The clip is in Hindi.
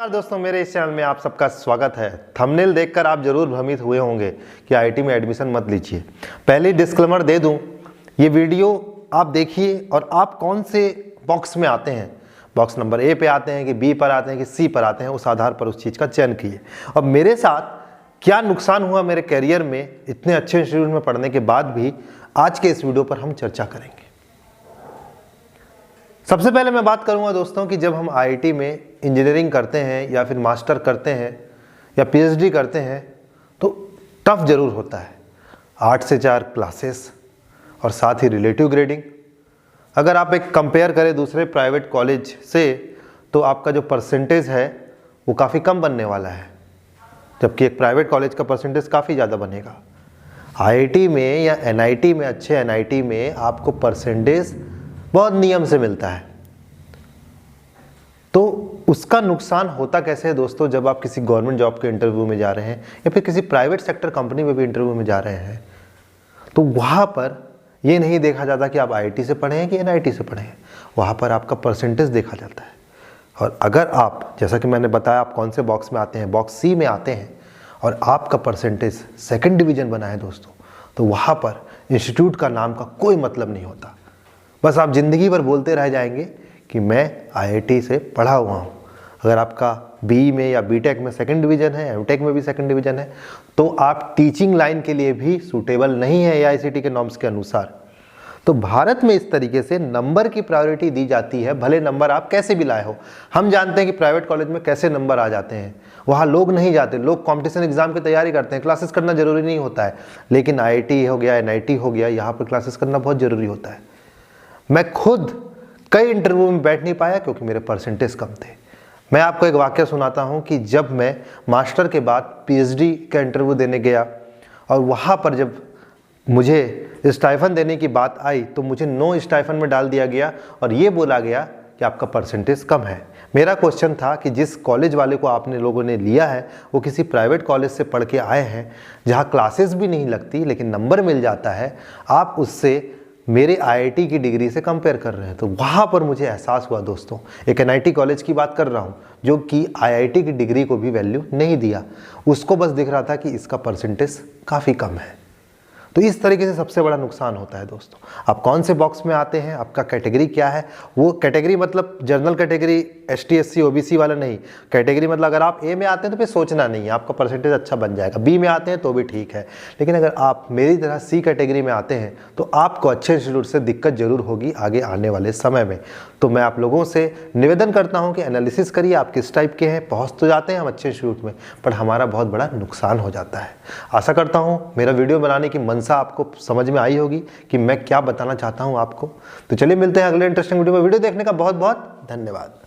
नमस्कार दोस्तों, मेरे इस चैनल में आप सबका स्वागत है। थंबनेल देखकर आप जरूर भ्रमित हुए होंगे कि आईआईटी में एडमिशन मत लीजिए। पहले डिस्क्लेमर दे दूं, ये वीडियो आप देखिए और आप कौन से बॉक्स में आते हैं, बॉक्स नंबर ए पे आते हैं कि बी पर आते हैं कि सी पर आते हैं, उस आधार पर उस चीज़ का चयन कीजिए। और मेरे साथ क्या नुकसान हुआ मेरे करियर में इतने अच्छे इंस्टीट्यूट में पढ़ने के बाद भी, आज के इस वीडियो पर हम चर्चा करेंगे। सबसे पहले मैं बात करूंगा दोस्तों कि जब हम आईआईटी में इंजीनियरिंग करते हैं या फिर मास्टर करते हैं या पीएचडी करते हैं तो टफ ज़रूर होता है। 8 से 4 क्लासेस और साथ ही रिलेटिव ग्रेडिंग। अगर आप एक कंपेयर करें दूसरे प्राइवेट कॉलेज से तो आपका जो परसेंटेज है वो काफ़ी कम बनने वाला है, जबकि एक प्राइवेट कॉलेज का परसेंटेज काफ़ी ज़्यादा बनेगा। आईआईटी में या एनआईटी में, अच्छे एनआईटी में आपको परसेंटेज बहुत नियम से मिलता है। तो उसका नुकसान होता कैसे है दोस्तों, जब आप किसी गवर्नमेंट जॉब के इंटरव्यू में जा रहे हैं या फिर किसी प्राइवेट सेक्टर कंपनी में भी इंटरव्यू में जा रहे हैं, तो वहाँ पर ये नहीं देखा जाता कि आप आईआईटी से पढ़े हैं कि एनआईटी से पढ़े हैं, वहाँ पर आपका परसेंटेज देखा जाता है। और अगर आप, जैसा कि मैंने बताया, आप कौन से बॉक्स में आते हैं, बॉक्स सी में आते हैं और आपका परसेंटेज सेकेंड डिवीज़न बना है दोस्तों, तो वहाँ पर इंस्टीट्यूट का नाम का कोई मतलब नहीं होता। बस आप ज़िंदगी भर बोलते रह जाएंगे कि मैं आईआईटी से पढ़ा हुआ हूँ। अगर आपका बीई में या बीटेक में सेकंड डिवीज़न है, एमटेक में भी सेकंड डिवीज़न है, तो आप टीचिंग लाइन के लिए भी सूटेबल नहीं है एआईसीटी के नॉर्म्स के अनुसार। तो भारत में इस तरीके से नंबर की प्रायोरिटी दी जाती है, भले नंबर आप कैसे भी लाए हो। हम जानते हैं कि प्राइवेट कॉलेज में कैसे नंबर आ जाते हैं, वहाँ लोग नहीं जाते, लोग कॉम्पिटिशन एग्जाम की तैयारी करते हैं, क्लासेस करना जरूरी नहीं होता है। लेकिन आईआईटी हो गया, एनआईटी हो गया, यहाँ पर क्लासेस करना बहुत ज़रूरी होता है। मैं खुद कई इंटरव्यू में बैठ नहीं पाया क्योंकि मेरे परसेंटेज कम थे। मैं आपको एक वाकया सुनाता हूं कि जब मैं मास्टर के बाद पीएचडी का इंटरव्यू देने गया और वहां पर जब मुझे स्टाइफन देने की बात आई तो मुझे नो स्टाइफन में डाल दिया गया और ये बोला गया कि आपका परसेंटेज कम है। मेरा क्वेश्चन था कि जिस कॉलेज वाले को आपने लोगों ने लिया है वो किसी प्राइवेट कॉलेज से पढ़ के आए हैं जहाँ क्लासेस भी नहीं लगती लेकिन नंबर मिल जाता है, आप उससे मेरे आईआईटी की डिग्री से कंपेयर कर रहे हैं। तो वहाँ पर मुझे एहसास हुआ दोस्तों, एक एनआईटी कॉलेज की बात कर रहा हूँ जो कि आईआईटी की डिग्री को भी वैल्यू नहीं दिया, उसको बस दिख रहा था कि इसका परसेंटेज काफ़ी कम है। तो इस तरीके से सबसे बड़ा नुकसान होता है दोस्तों। आप कौन से बॉक्स में आते हैं, आपका कैटेगरी क्या है, वो कैटेगरी मतलब general category ST SC OBC वाला नहीं। कैटेगरी मतलब अगर आप ए में आते हैं तो फिर सोचना नहीं है, आपका परसेंटेज अच्छा बन जाएगा। बी में आते हैं तो भी ठीक है, लेकिन अगर आप मेरी तरह सी कैटेगरी में आते हैं तो आपको अच्छे इंस्टीट्यूट से दिक्कत जरूर होगी आगे आने वाले समय में। तो मैं आप लोगों से निवेदन करता हूँ कि एनालिसिस करिए आप किस टाइप के हैं। पहुँच तो जाते हैं हम अच्छे इंस्टीट्यूट में, पर हमारा बहुत बड़ा नुकसान हो जाता है। आशा करता हूँ मेरा वीडियो बनाने की मनसा आपको समझ में आई होगी कि मैं क्या बताना चाहता हूँ आपको। तो चलिए मिलते हैं अगले इंटरेस्टिंग वीडियो में। वीडियो देखने का बहुत बहुत धन्यवाद।